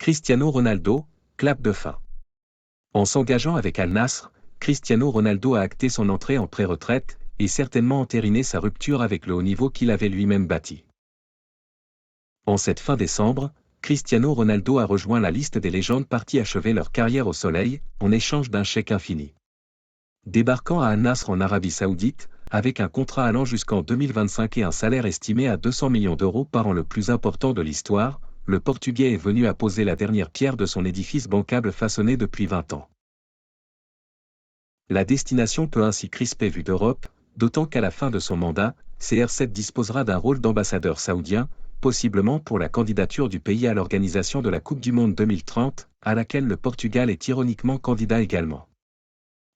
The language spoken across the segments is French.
Cristiano Ronaldo, clap de fin. En s'engageant avec Al Nassr, Cristiano Ronaldo a acté son entrée en pré-retraite, et certainement entériné sa rupture avec le haut niveau qu'il avait lui-même bâti. En cette fin décembre, Cristiano Ronaldo a rejoint la liste des légendes parties achever leur carrière au soleil, en échange d'un chèque infini. Débarquant à Al Nassr en Arabie Saoudite, avec un contrat allant jusqu'en 2025 et un salaire estimé à 200 millions d'euros par an le plus important de l'histoire, le Portugais est venu à poser la dernière pierre de son édifice bancable façonné depuis 20 ans. La destination peut ainsi crisper vue d'Europe, d'autant qu'à la fin de son mandat, CR7 disposera d'un rôle d'ambassadeur saoudien, possiblement pour la candidature du pays à l'organisation de la Coupe du Monde 2030, à laquelle le Portugal est ironiquement candidat également.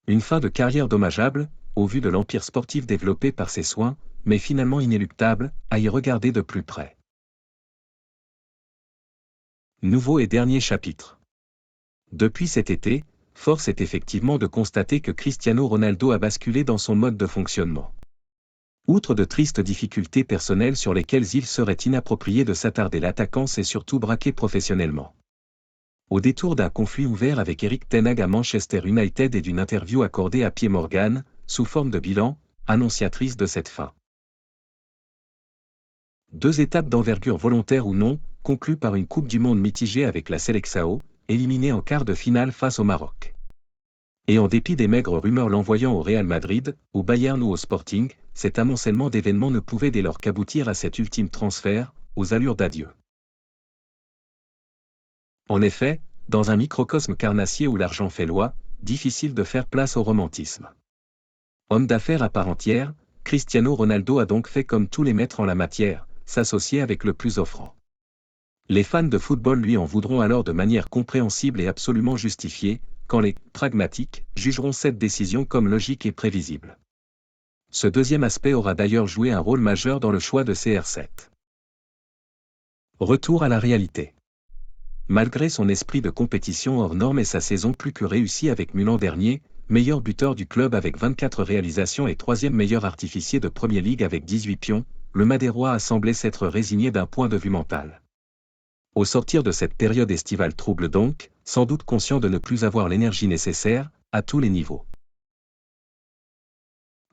Une fin de carrière dommageable, au vu de l'empire sportif développé par ses soins, mais finalement inéluctable, à y regarder de plus près. Nouveau et dernier chapitre. Depuis cet été, force est effectivement de constater que Cristiano Ronaldo a basculé dans son mode de fonctionnement. Outre de tristes difficultés personnelles sur lesquelles il serait inapproprié de s'attarder, l'attaquant s'est surtout braqué professionnellement. Au détour d'un conflit ouvert avec Erik ten Hag à Manchester United et d'une interview accordée à Piers Morgan, sous forme de bilan, annonciatrice de cette fin. 2 étapes d'envergure volontaire ou non, conclues par une Coupe du Monde mitigée avec la Seleção, éliminée en quart de finale face au Maroc. Et en dépit des maigres rumeurs l'envoyant au Real Madrid, au Bayern ou au Sporting, cet amoncellement d'événements ne pouvait dès lors qu'aboutir à cet ultime transfert, aux allures d'adieu. En effet, dans un microcosme carnassier où l'argent fait loi, difficile de faire place au romantisme. Homme d'affaires à part entière, Cristiano Ronaldo a donc fait comme tous les maîtres en la matière, s'associer avec le plus offrant. Les fans de football lui en voudront alors de manière compréhensible et absolument justifiée, quand les « pragmatiques » jugeront cette décision comme logique et prévisible. Ce deuxième aspect aura d'ailleurs joué un rôle majeur dans le choix de CR7. Retour à la réalité. Malgré son esprit de compétition hors norme et sa saison plus que réussie avec Milan dernier, meilleur buteur du club avec 24 réalisations et 3e meilleur artificier de Premier League avec 18 pions, le Madérois a semblé s'être résigné d'un point de vue mental. Au sortir de cette période estivale trouble donc, sans doute conscient de ne plus avoir l'énergie nécessaire, à tous les niveaux.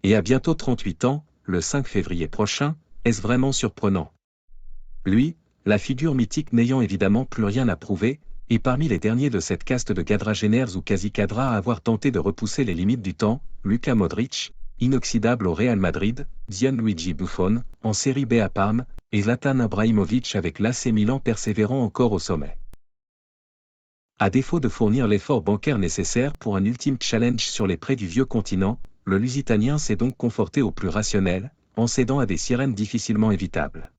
Et à bientôt 38 ans, le 5 février prochain, est-ce vraiment surprenant? Lui, la figure mythique n'ayant évidemment plus rien à prouver, et parmi les derniers de cette caste de quadragénaires ou quasi-cadras à avoir tenté de repousser les limites du temps, Luka Modric, inoxydable au Real Madrid, Gianluigi Buffon, en Série B à Parme, et Zlatan Ibrahimovic avec l'AC Milan persévérant encore au sommet. À défaut de fournir l'effort bancaire nécessaire pour un ultime challenge sur les prés du vieux continent, le Lusitanien s'est donc conforté au plus rationnel, en cédant à des sirènes difficilement évitables.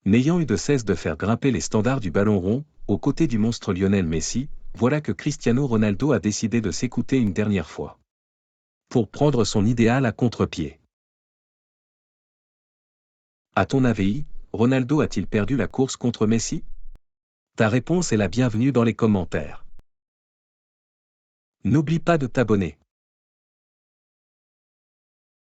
N'ayant eu de cesse de faire grimper les standards du ballon rond, aux côtés du monstre Lionel Messi, voilà que Cristiano Ronaldo a décidé de s'écouter une dernière fois. Pour prendre son idéal à contre-pied. À ton avis, Ronaldo a-t-il perdu la course contre Messi? Ta réponse est la bienvenue dans les commentaires. N'oublie pas de t'abonner.